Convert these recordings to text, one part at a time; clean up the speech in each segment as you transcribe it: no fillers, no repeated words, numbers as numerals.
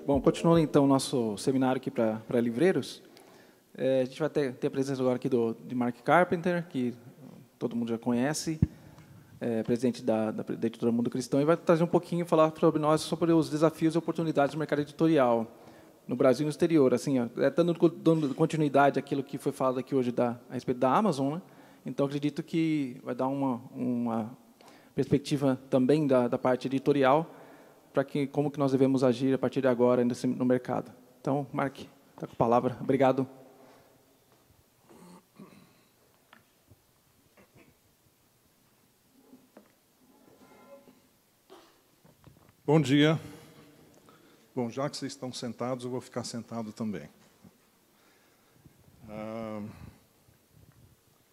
Bom, continuando então o nosso seminário aqui para livreiros, a gente vai ter a presença agora aqui de Mark Carpenter, que todo mundo já conhece, presidente da editora Mundo Cristão, e vai trazer um pouquinho, falar sobre nós, sobre os desafios e oportunidades do mercado editorial no Brasil e no exterior. Assim, dando continuidade àquilo que foi falado aqui hoje a respeito da Amazon, né? Então, acredito que vai dar uma perspectiva também da parte editorial, para como que nós devemos agir a partir de agora no mercado. Então, Mark, está com a palavra. Obrigado. Bom dia. Bom, já que vocês estão sentados, eu vou ficar sentado também.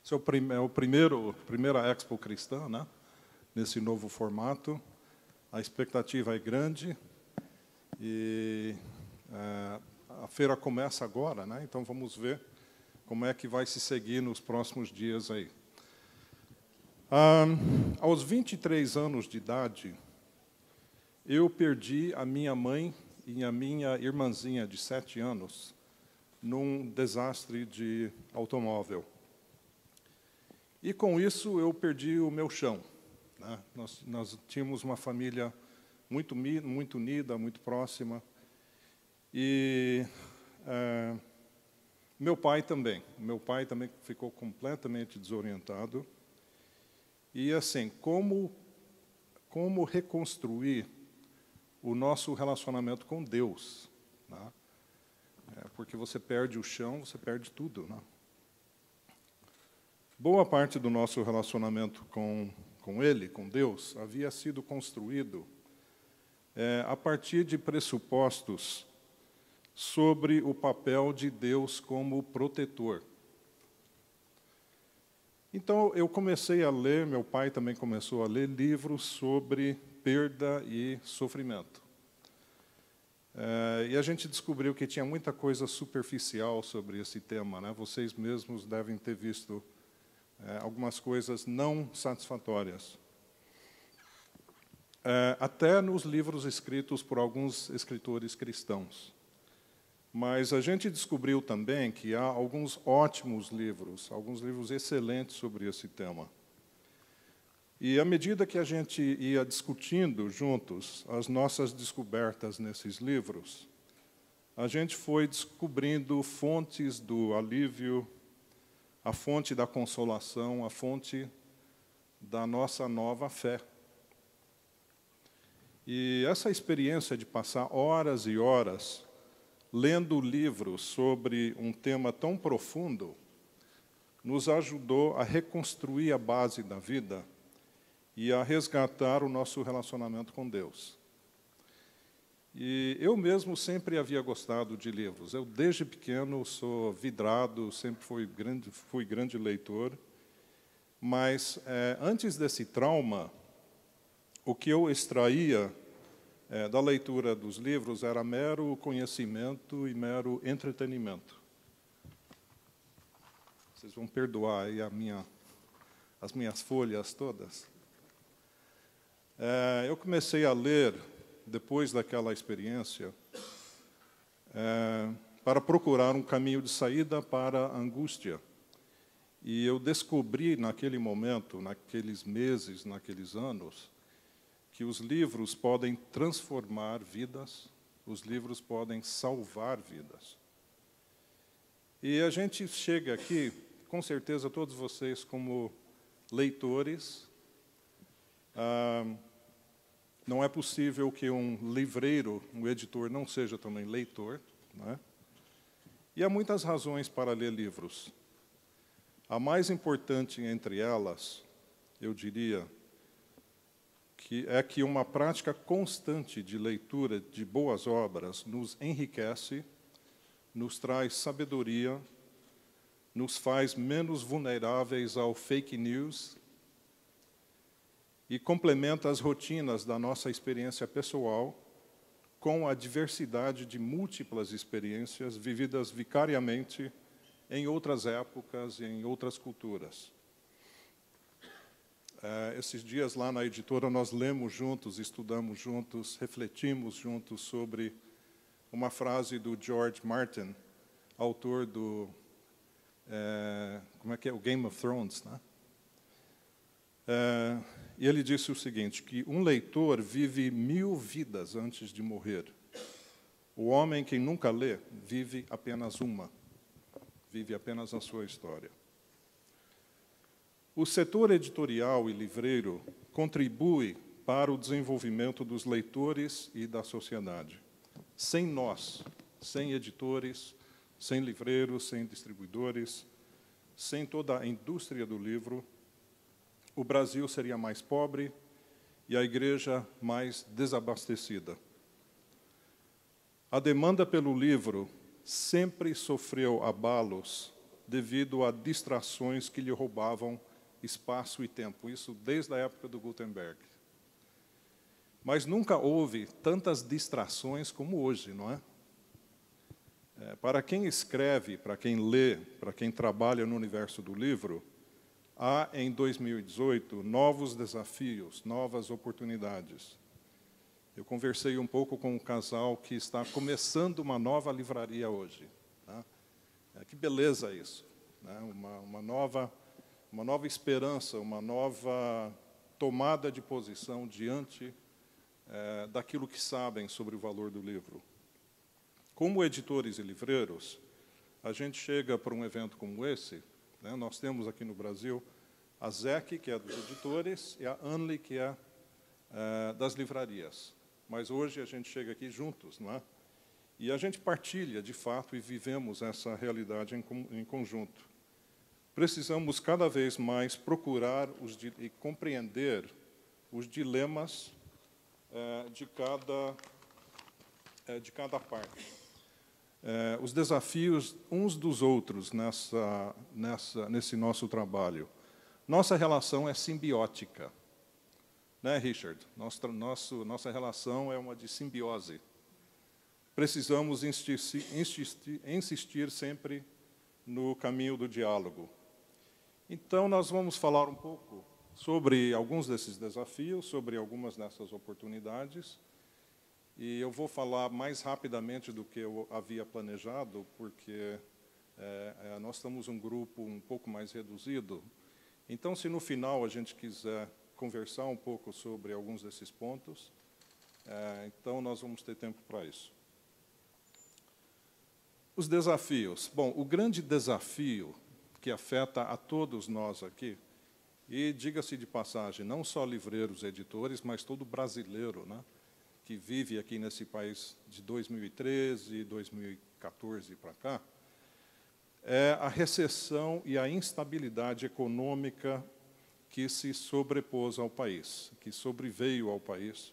Esse é a primeira Expo Cristã, né? Nesse novo formato. A expectativa é grande e a feira começa agora, né? Então vamos ver como é que vai se seguir nos próximos dias aí. Aos 23 anos de idade, eu perdi a minha mãe e a minha irmãzinha de 7 anos num desastre de automóvel. E com isso eu perdi o meu chão. Nós tínhamos uma família muito unida, muito próxima. E meu pai também. Meu pai também ficou completamente desorientado. E, assim, como reconstruir o nosso relacionamento com Deus? Né? Porque você perde o chão, você perde tudo. Né? Boa parte do nosso relacionamento com Ele, com Deus, havia sido construído a partir de pressupostos sobre o papel de Deus como protetor. Então, eu comecei a ler, meu pai também começou a ler livros sobre perda e sofrimento. E a gente descobriu que tinha muita coisa superficial sobre esse tema, né? Vocês mesmos devem ter visto algumas coisas não satisfatórias. Até nos livros escritos por alguns escritores cristãos. Mas a gente descobriu também que há alguns ótimos livros, alguns livros excelentes sobre esse tema. E à medida que a gente ia discutindo juntos as nossas descobertas nesses livros, a gente foi descobrindo fontes do alívio, a fonte da consolação, a fonte da nossa nova fé. E essa experiência de passar horas e horas lendo livros sobre um tema tão profundo nos ajudou a reconstruir a base da vida e a resgatar o nosso relacionamento com Deus. E eu mesmo sempre havia gostado de livros. Eu, desde pequeno, sou vidrado, sempre fui grande leitor. Mas, antes desse trauma, o que eu extraía da leitura dos livros era mero conhecimento e mero entretenimento. Vocês vão perdoar aí as minhas folhas todas. Eu comecei a ler, depois daquela experiência, para procurar um caminho de saída para a angústia. E eu descobri, naquele momento, naqueles meses, naqueles anos, que os livros podem transformar vidas, os livros podem salvar vidas. E a gente chega aqui, com certeza, todos vocês, como leitores. Não é possível que um livreiro, um editor, não seja também leitor, né? E há muitas razões para ler livros. A mais importante entre elas, eu diria, que uma prática constante de leitura de boas obras nos enriquece, nos traz sabedoria, nos faz menos vulneráveis ao fake news e complementa as rotinas da nossa experiência pessoal com a diversidade de múltiplas experiências vividas vicariamente em outras épocas e em outras culturas. Esses dias lá na editora nós lemos juntos, estudamos juntos, refletimos juntos sobre uma frase do George Martin, autor do o Game of Thrones, né? E ele disse o seguinte, que um leitor vive 1000 vidas antes de morrer. O homem que nunca lê vive apenas uma, vive apenas a sua história. O setor editorial e livreiro contribui para o desenvolvimento dos leitores e da sociedade. Sem nós, sem editores, sem livreiros, sem distribuidores, sem toda a indústria do livro, o Brasil seria mais pobre e a igreja mais desabastecida. A demanda pelo livro sempre sofreu abalos devido a distrações que lhe roubavam espaço e tempo, isso desde a época do Gutenberg. Mas nunca houve tantas distrações como hoje, não é? Para quem escreve, para quem lê, para quem trabalha no universo do livro, há, em 2018, novos desafios, novas oportunidades. Eu conversei um pouco com um casal que está começando uma nova livraria hoje. Tá? Que beleza isso, né? Uma nova esperança, uma nova tomada de posição diante daquilo que sabem sobre o valor do livro. Como editores e livreiros, a gente chega para um evento como esse, né? Nós temos aqui no Brasil a ZEC, que é dos editores, e a ANLI, que é das livrarias. Mas hoje a gente chega aqui juntos, não é? E a gente partilha, de fato, e vivemos essa realidade em conjunto. Precisamos cada vez mais procurar e compreender os dilemas de cada parte. Os desafios uns dos outros nesse nosso trabalho. Nossa relação é simbiótica. Né, Richard? Nossa relação é uma de simbiose. Precisamos insistir sempre no caminho do diálogo. Então, nós vamos falar um pouco sobre alguns desses desafios, sobre algumas dessas oportunidades, e eu vou falar mais rapidamente do que eu havia planejado, porque nós estamos um grupo um pouco mais reduzido. Então, se no final a gente quiser conversar um pouco sobre alguns desses pontos, então nós vamos ter tempo para isso. Os desafios. Bom, o grande desafio que afeta a todos nós aqui, e diga-se de passagem, não só livreiros e editores, mas todo brasileiro, né, que vive aqui nesse país de 2013 e 2014 para cá, é a recessão e a instabilidade econômica que se sobrepôs ao país, que sobreveio ao país,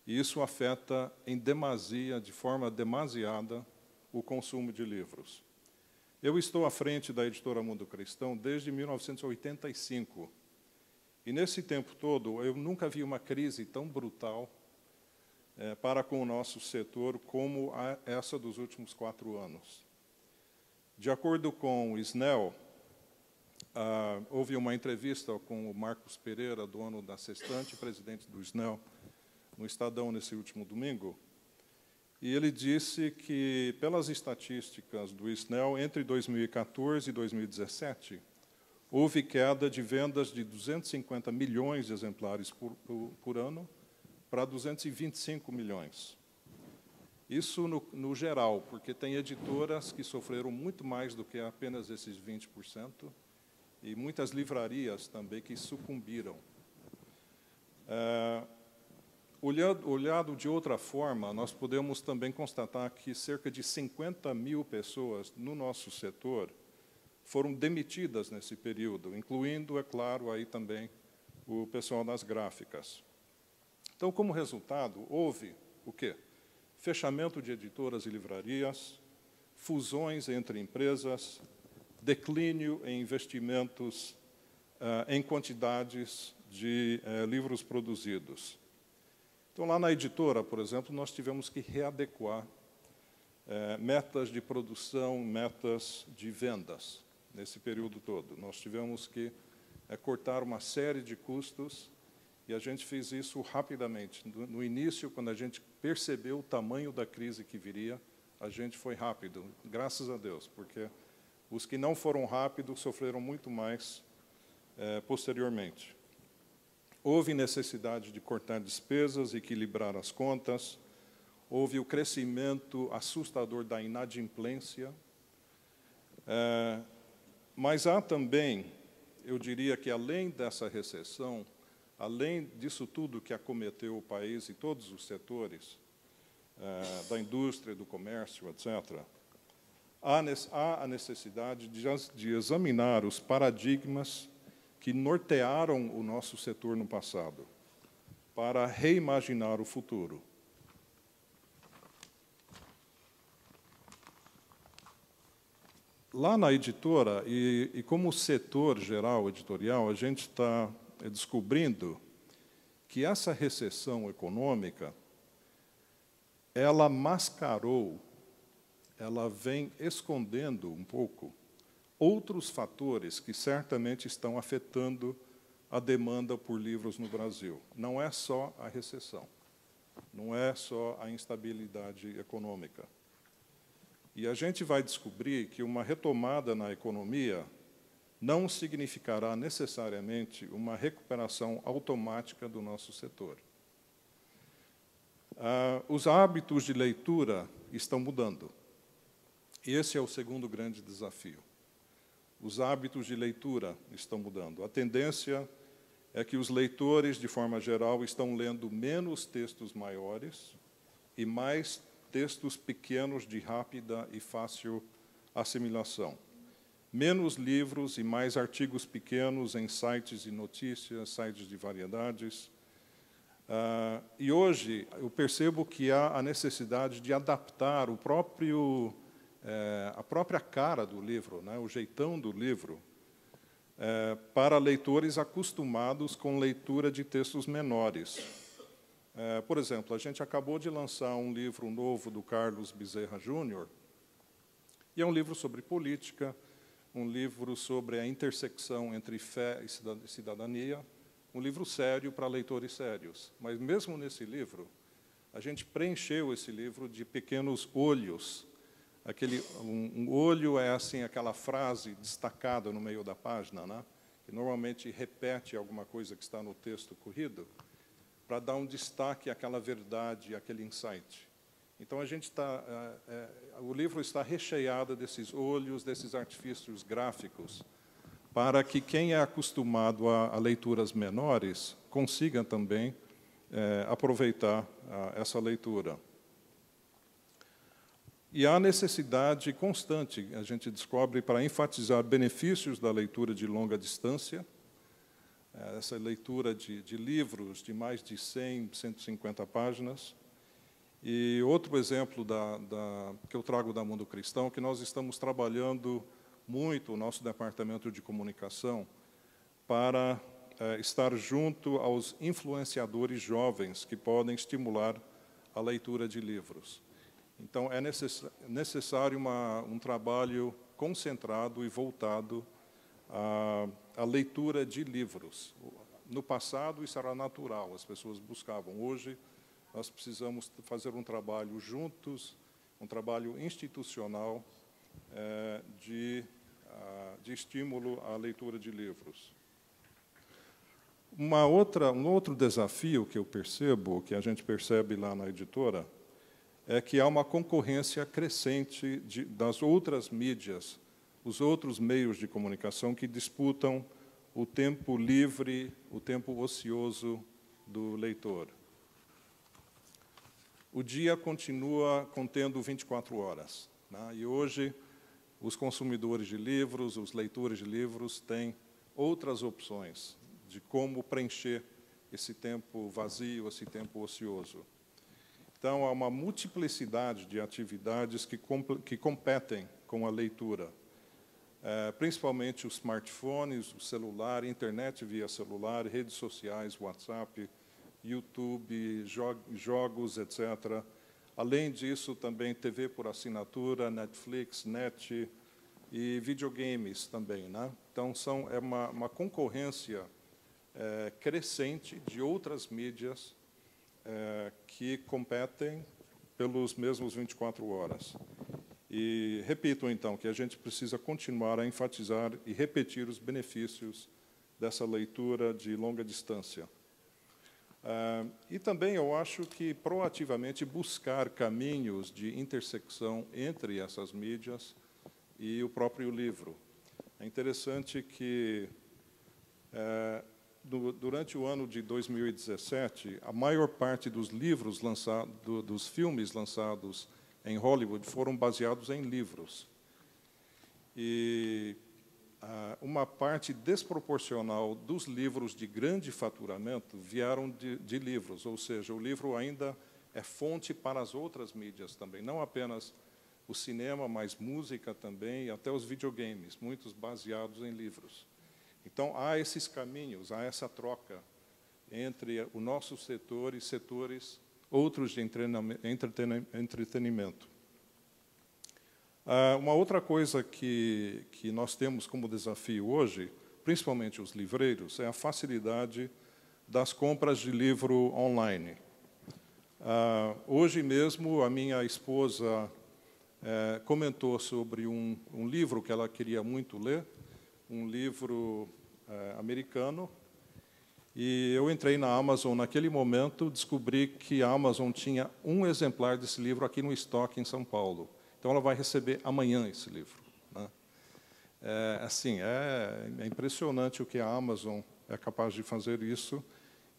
e isso afeta em demasia, de forma demasiada, o consumo de livros. Eu estou à frente da editora Mundo Cristão desde 1985, e nesse tempo todo eu nunca vi uma crise tão brutal para com o nosso setor como essa dos últimos 4 anos. De acordo com o Snell, houve uma entrevista com o Marcos Pereira, dono da Sextante, presidente do Snell, no Estadão nesse último domingo, e ele disse que, pelas estatísticas do Snell, entre 2014 e 2017, houve queda de vendas de 250 milhões de exemplares por ano para 225 milhões. Isso no geral, porque tem editoras que sofreram muito mais do que apenas esses 20%, e muitas livrarias também que sucumbiram. Olhado de outra forma, nós podemos também constatar que cerca de 50 mil pessoas no nosso setor foram demitidas nesse período, incluindo, é claro, aí também o pessoal das gráficas. Então, como resultado, houve o quê? Fechamento de editoras e livrarias, fusões entre empresas, declínio em investimentos em quantidades de livros produzidos. Então, lá na editora, por exemplo, nós tivemos que readequar metas de produção, metas de vendas, nesse período todo. Nós tivemos que é cortar uma série de custos, e a gente fez isso rapidamente. No início, quando a gente percebeu o tamanho da crise que viria, a gente foi rápido, graças a Deus, porque os que não foram rápidos sofreram muito mais posteriormente. Houve necessidade de cortar despesas, equilibrar as contas, houve o crescimento assustador da inadimplência, mas há também, eu diria que além dessa recessão, além disso tudo que acometeu o país e todos os setores, da indústria, do comércio, etc., há a necessidade de examinar os paradigmas que nortearam o nosso setor no passado, para reimaginar o futuro. Lá na editora, e como setor geral editorial, a gente está descobrindo que essa recessão econômica, ela mascarou, ela vem escondendo um pouco outros fatores que certamente estão afetando a demanda por livros no Brasil. Não é só a recessão, não é só a instabilidade econômica. E a gente vai descobrir que uma retomada na economia não significará necessariamente uma recuperação automática do nosso setor. Os hábitos de leitura estão mudando. Esse é o segundo grande desafio. Os hábitos de leitura estão mudando. A tendência é que os leitores, de forma geral, estão lendo menos textos maiores e mais textos pequenos de rápida e fácil assimilação. Menos livros e mais artigos pequenos em sites de notícias, sites de variedades. E hoje eu percebo que há a necessidade de adaptar a própria cara do livro, né, o jeitão do livro, para leitores acostumados com leitura de textos menores. Por exemplo, a gente acabou de lançar um livro novo do Carlos Bezerra Júnior, e é um livro sobre política, um livro sobre a intersecção entre fé e cidadania, um livro sério para leitores sérios. Mas, mesmo nesse livro, a gente preencheu esse livro de pequenos olhos. Um olho é assim aquela frase destacada no meio da página, né? Que normalmente repete alguma coisa que está no texto corrido, para dar um destaque àquela verdade, àquele insight. Então, o livro está recheado desses olhos, desses artifícios gráficos, para que quem é acostumado a leituras menores consiga também aproveitar essa leitura. E há necessidade constante, a gente descobre, para enfatizar benefícios da leitura de longa distância, essa leitura de livros de mais de 100, 150 páginas. E outro exemplo que eu trago da Mundo Cristão, que nós estamos trabalhando muito, o nosso departamento de comunicação, para estar junto aos influenciadores jovens que podem estimular a leitura de livros. Então, é necessário um trabalho concentrado e voltado à leitura de livros. No passado, isso era natural, as pessoas buscavam. Hoje, nós precisamos fazer um trabalho juntos, um trabalho institucional de estímulo à leitura de livros. Um outro desafio que eu percebo, que a gente percebe lá na editora, é que há uma concorrência crescente das outras mídias, os outros meios de comunicação que disputam o tempo livre, o tempo ocioso do leitor. O dia continua contendo 24 horas, né? E hoje os consumidores de livros, os leitores de livros têm outras opções de como preencher esse tempo vazio, esse tempo ocioso. Então, há uma multiplicidade de atividades que competem com a leitura, principalmente os smartphones, o celular, internet via celular, redes sociais, WhatsApp, YouTube, jogos, etc. Além disso, também TV por assinatura, Netflix, NET e videogames também, né? então, é uma concorrência crescente de outras mídias que competem pelos mesmos 24 horas. E repito, então, que a gente precisa continuar a enfatizar e repetir os benefícios dessa leitura de longa distância. E também eu acho que, proativamente, buscar caminhos de intersecção entre essas mídias e o próprio livro. É interessante que, durante o ano de 2017, a maior parte dos livros lançados, dos filmes lançados em Hollywood foram baseados em livros. E uma parte desproporcional dos livros de grande faturamento vieram de livros, ou seja, o livro ainda é fonte para as outras mídias também, não apenas o cinema, mas música também, e até os videogames, muitos baseados em livros. Então, há esses caminhos, há essa troca entre o nosso setor e setores outros de entretenimento. Uma outra coisa que nós temos como desafio hoje, principalmente os livreiros, é a facilidade das compras de livro online. Hoje mesmo, a minha esposa comentou sobre um livro que ela queria muito ler, um livro americano, e eu entrei na Amazon naquele momento, descobri que a Amazon tinha um exemplar desse livro aqui no estoque em São Paulo. Então, ela vai receber amanhã esse livro, né? É impressionante o que a Amazon é capaz de fazer isso,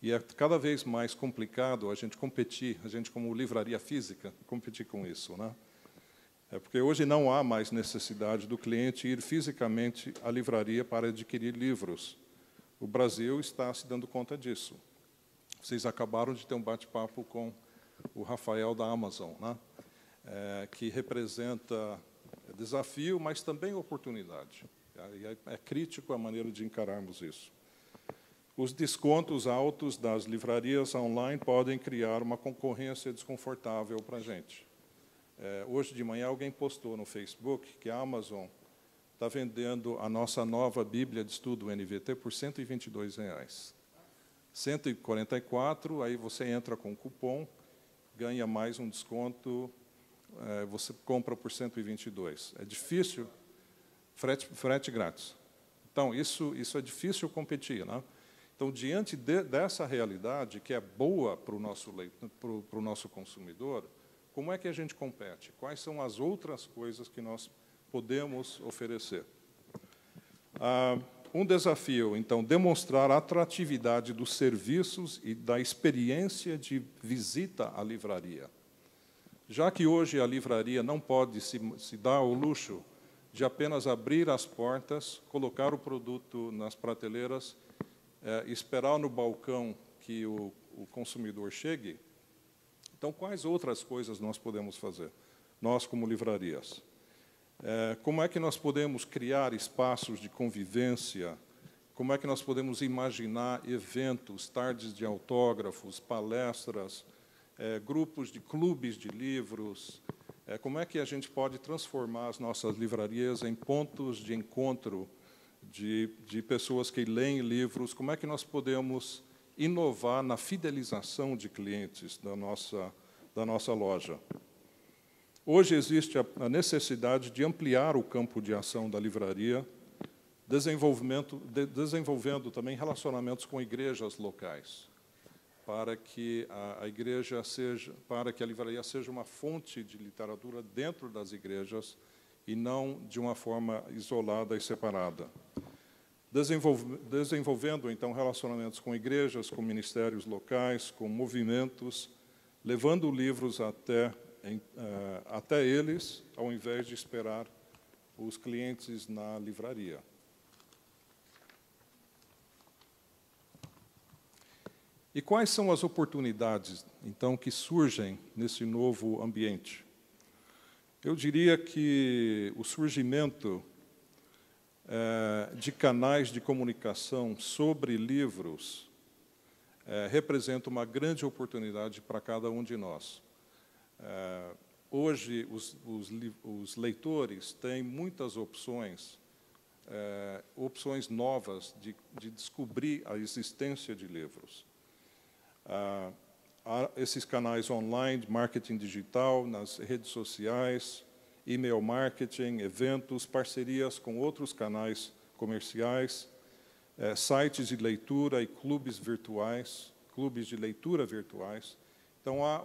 e é cada vez mais complicado a gente competir, a gente como livraria física, competir com isso, né? Porque hoje não há mais necessidade do cliente ir fisicamente à livraria para adquirir livros. O Brasil está se dando conta disso. Vocês acabaram de ter um bate-papo com o Rafael da Amazon, né? Que representa desafio, mas também oportunidade. É crítico a maneira de encararmos isso. Os descontos altos das livrarias online podem criar uma concorrência desconfortável para a gente. Hoje de manhã, alguém postou no Facebook que a Amazon está vendendo a nossa nova Bíblia de Estudo NVT por R$ 122. R$ 144, aí você entra com cupom, ganha mais um desconto, você compra por 122. É difícil, frete grátis. Então, isso é difícil competir, né? Então, diante dessa realidade, que é boa para o nosso consumidor, como é que a gente compete? Quais são as outras coisas que nós podemos oferecer? Um desafio, então, demonstrar a atratividade dos serviços e da experiência de visita à livraria. Já que hoje a livraria não pode se dar ao luxo de apenas abrir as portas, colocar o produto nas prateleiras, esperar no balcão que o consumidor chegue, então, quais outras coisas nós podemos fazer, nós como livrarias? Como é que nós podemos criar espaços de convivência? Como é que nós podemos imaginar eventos, tardes de autógrafos, palestras, grupos de clubes de livros? Como é que a gente pode transformar as nossas livrarias em pontos de encontro de pessoas que leem livros? Como é que nós podemos inovar na fidelização de clientes da nossa loja? Hoje existe a necessidade de ampliar o campo de ação da livraria, desenvolvendo também relacionamentos com igrejas locais, para que a livraria seja uma fonte de literatura dentro das igrejas e não de uma forma isolada e separada. Desenvolvendo, então, relacionamentos com igrejas, com ministérios locais, com movimentos, levando livros até eles, ao invés de esperar os clientes na livraria. E quais são as oportunidades, então, que surgem nesse novo ambiente? Eu diria que o surgimento de canais de comunicação sobre livros representa uma grande oportunidade para cada um de nós. Hoje, os leitores têm muitas opções opções novas de descobrir a existência de livros. Há esses canais online de marketing digital, nas redes sociais, e-mail marketing, eventos, parcerias com outros canais comerciais, sites de leitura e clubes virtuais, clubes de leitura virtuais. Então, há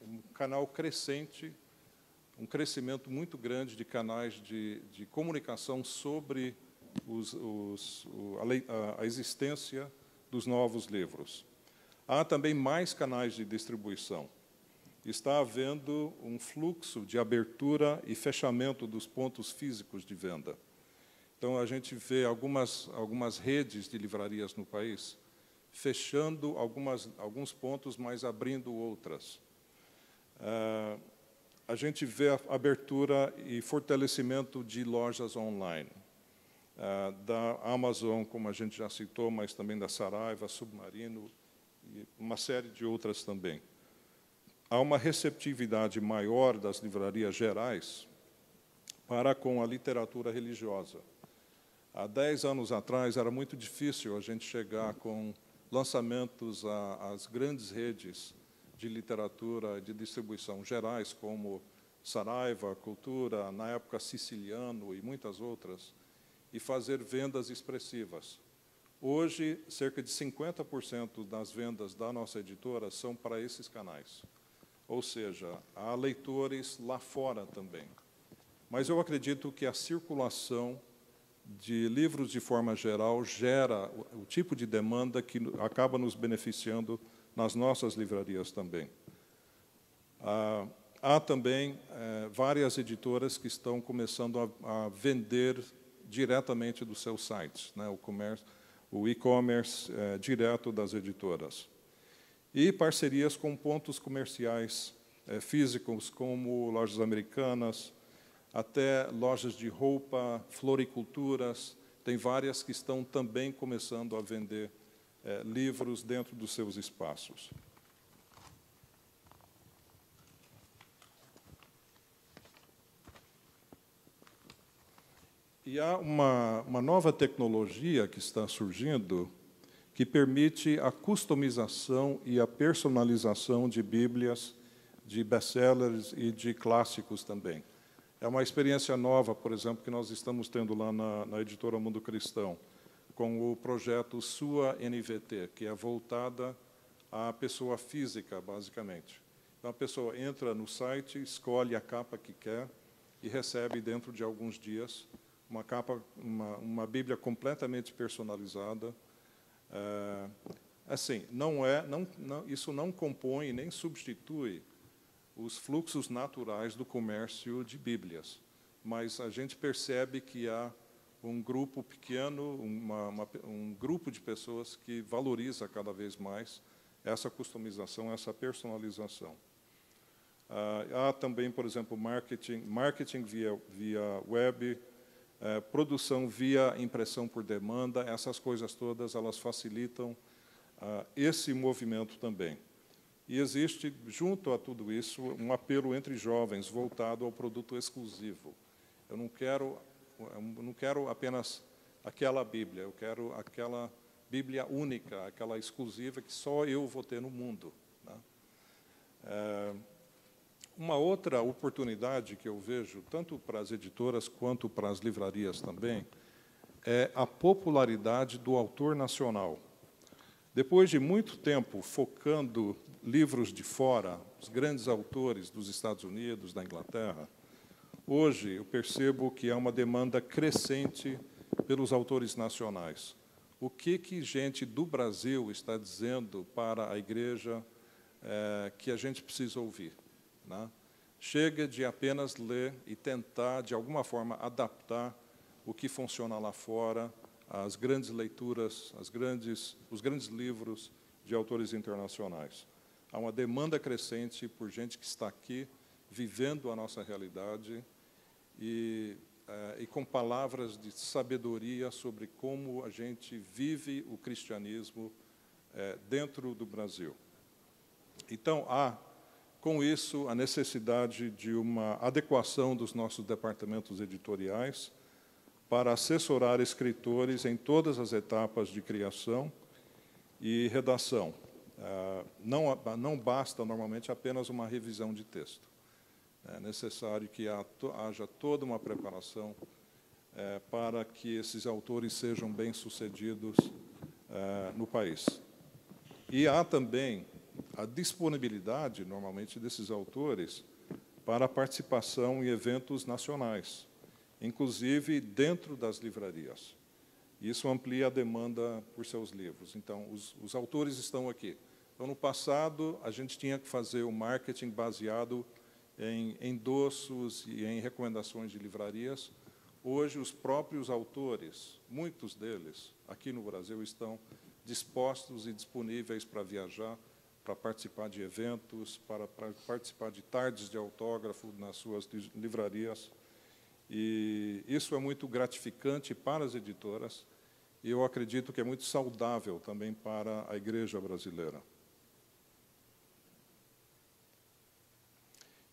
um canal crescente, um crescimento muito grande de canais de comunicação sobre a existência dos novos livros. Há também mais canais de distribuição. Está havendo um fluxo de abertura e fechamento dos pontos físicos de venda. Então, a gente vê algumas redes de livrarias no país fechando alguns pontos, mas abrindo outras. A gente vê a abertura e fortalecimento de lojas online, da Amazon, como a gente já citou, mas também da Saraiva, Submarino, e uma série de outras também. Há uma receptividade maior das livrarias gerais para com a literatura religiosa. Há 10 anos atrás, era muito difícil a gente chegar com lançamentos às grandes redes de literatura de distribuição gerais, como Saraiva, Cultura, na época Siciliano e muitas outras, e fazer vendas expressivas. Hoje, cerca de 50% das vendas da nossa editora são para esses canais. Ou seja, há leitores lá fora também. Mas eu acredito que a circulação de livros de forma geral gera o tipo de demanda que acaba nos beneficiando nas nossas livrarias também. Há também várias editoras que estão começando a vender diretamente dos seus sites, né, o e-commerce direto das editoras. E parcerias com pontos comerciais físicos, como lojas americanas, até lojas de roupa, floriculturas. Tem várias que estão também começando a vender livros dentro dos seus espaços. E há uma nova tecnologia que está surgindo que permite a customização e a personalização de Bíblias, de best-sellers e de clássicos também. É uma experiência nova, por exemplo, que nós estamos tendo lá na editora Mundo Cristão, com o projeto Sua NVT, que é voltada à pessoa física, basicamente. Então, a pessoa entra no site, escolhe a capa que quer e recebe, dentro de alguns dias, uma Bíblia completamente personalizada. Assim, isso não compõe nem substitui os fluxos naturais do comércio de Bíblias, mas a gente percebe que há um grupo pequeno, um grupo de pessoas que valoriza cada vez mais essa customização, essa personalização. Há também, por exemplo, marketing via web, produção via impressão por demanda. Essas coisas todas elas facilitam esse movimento também. E existe, junto a tudo isso, um apelo entre jovens voltado ao produto exclusivo. Eu não quero apenas aquela Bíblia, eu quero aquela Bíblia única, aquela exclusiva que só eu vou ter no mundo, né? Uma outra oportunidade que eu vejo, tanto para as editoras quanto para as livrarias também, é a popularidade do autor nacional. Depois de muito tempo focando livros de fora, os grandes autores dos Estados Unidos, da Inglaterra, hoje eu percebo que há uma demanda crescente pelos autores nacionais. O que gente do Brasil está dizendo para a igreja que a gente precisa ouvir, né? Chega de apenas ler e tentar, de alguma forma, adaptar o que funciona lá fora, as grandes leituras, os grandes livros de autores internacionais. Há uma demanda crescente por gente que está aqui, vivendo a nossa realidade e com palavras de sabedoria sobre como a gente vive o cristianismo dentro do Brasil. Então, há Com isso, a necessidade de uma adequação dos nossos departamentos editoriais para assessorar escritores em todas as etapas de criação e redação. Não basta, normalmente, apenas uma revisão de texto. É necessário que haja toda uma preparação para que esses autores sejam bem-sucedidos no país. E há também a disponibilidade, normalmente, desses autores para a participação em eventos nacionais, inclusive dentro das livrarias. Isso amplia a demanda por seus livros. Então, os autores estão aqui. Então, no passado, a gente tinha que fazer o marketing baseado em endossos e em recomendações de livrarias. Hoje, os próprios autores, muitos deles, aqui no Brasil, estão dispostos e disponíveis para viajar, para participar de eventos, para participar de tardes de autógrafo nas suas livrarias. E isso é muito gratificante para as editoras, e eu acredito que é muito saudável também para a Igreja brasileira.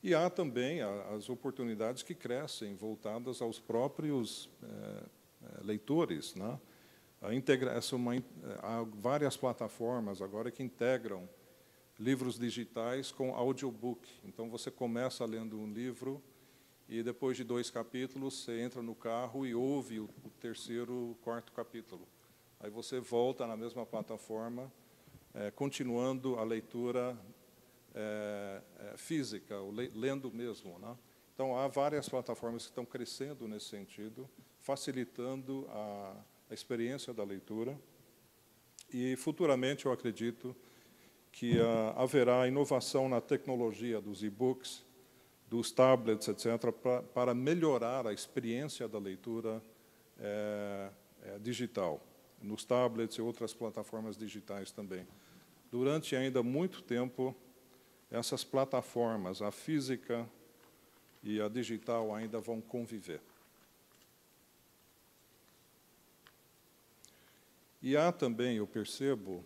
E há também as oportunidades que crescem voltadas aos próprios leitores, né? Há várias plataformas agora que integram livros digitais com audiobook. Então, você começa lendo um livro e, depois de 2 capítulos, você entra no carro e ouve o 3º, 4º capítulo. Aí você volta na mesma plataforma, continuando a leitura física, lendo mesmo, né? Então, há várias plataformas que estão crescendo nesse sentido, facilitando a experiência da leitura. E, futuramente, eu acredito que haverá inovação na tecnologia dos e-books, dos tablets, etc., para melhorar a experiência da leitura digital, nos tablets e outras plataformas digitais também. Durante ainda muito tempo, essas plataformas, a física e a digital, ainda vão conviver. E há também, eu percebo,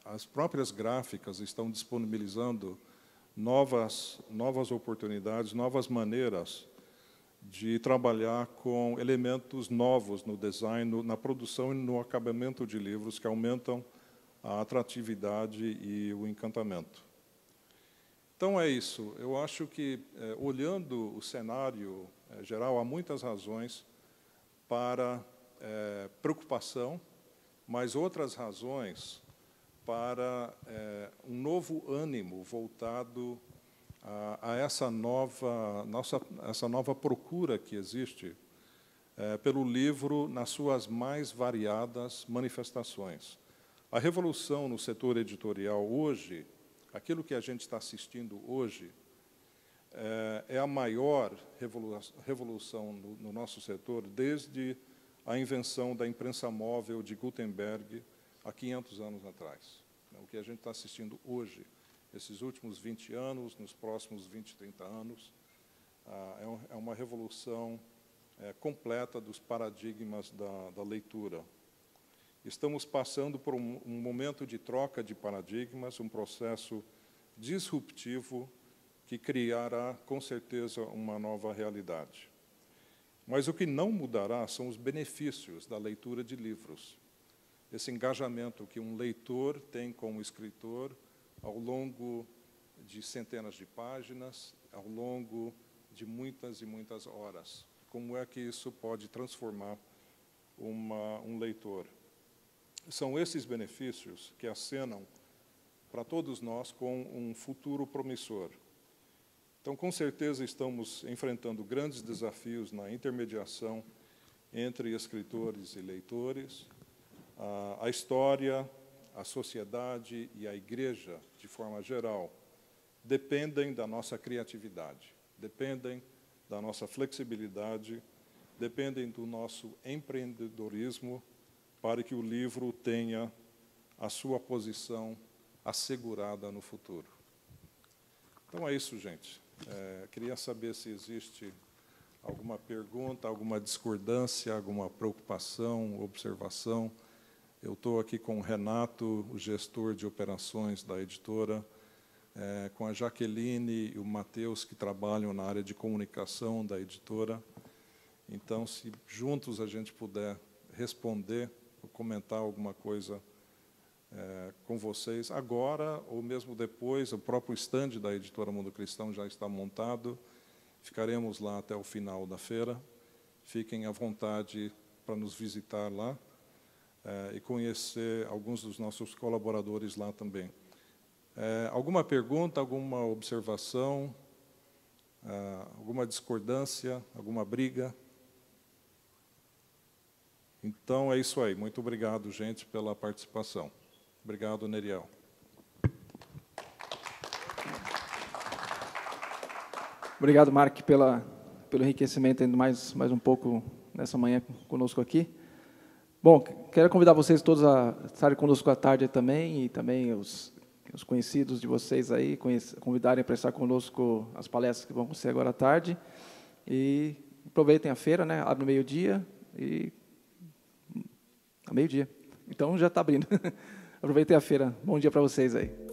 as próprias gráficas estão disponibilizando novas oportunidades, novas maneiras de trabalhar com elementos novos no design, na produção e no acabamento de livros, que aumentam a atratividade e o encantamento. Então, é isso. Eu acho que, olhando o cenário geral, há muitas razões para preocupação, mas outras razões para um novo ânimo voltado a essa nova procura que existe pelo livro nas suas mais variadas manifestações. A revolução no setor editorial hoje, aquilo que a gente está assistindo hoje, é a maior revolução no nosso setor desde a invenção da imprensa móvel de Gutenberg há 500 anos atrás. O que a gente está assistindo hoje, esses últimos 20 anos, nos próximos 20, 30 anos, é uma revolução completa dos paradigmas da leitura. Estamos passando por um momento de troca de paradigmas, um processo disruptivo que criará, com certeza, uma nova realidade. Mas o que não mudará são os benefícios da leitura de livros. Esse engajamento que um leitor tem com o escritor ao longo de centenas de páginas, ao longo de muitas e muitas horas. Como é que isso pode transformar um leitor? São esses benefícios que acenam para todos nós com um futuro promissor. Então, com certeza, estamos enfrentando grandes desafios na intermediação entre escritores e leitores. A história, a sociedade e a igreja, de forma geral, dependem da nossa criatividade, dependem da nossa flexibilidade, dependem do nosso empreendedorismo para que o livro tenha a sua posição assegurada no futuro. Então, é isso, gente. Queria saber se existe alguma pergunta, alguma discordância, alguma preocupação, observação. Eu estou aqui com o Renato, o gestor de operações da editora, com a Jaqueline e o Matheus, que trabalham na área de comunicação da editora. Então, se juntos a gente puder responder ou comentar alguma coisa com vocês, agora ou mesmo depois, o próprio estande da Editora Mundo Cristão já está montado, ficaremos lá até o final da feira. Fiquem à vontade para nos visitar lá e conhecer alguns dos nossos colaboradores lá também. Alguma pergunta, alguma observação, alguma discordância, alguma briga? Então, é isso aí. Muito obrigado, gente, pela participação. Obrigado, Neriel. Obrigado, Mark, pelo enriquecimento, ainda mais um pouco nessa manhã conosco aqui. Bom, quero convidar vocês todos a estarem conosco à tarde também, e também os conhecidos de vocês aí, convidarem para estar conosco as palestras que vão acontecer agora à tarde. E aproveitem a feira, né? Abre no meio-dia e... a meio-dia. Então, já está abrindo. Aproveitem a feira. Bom dia para vocês aí.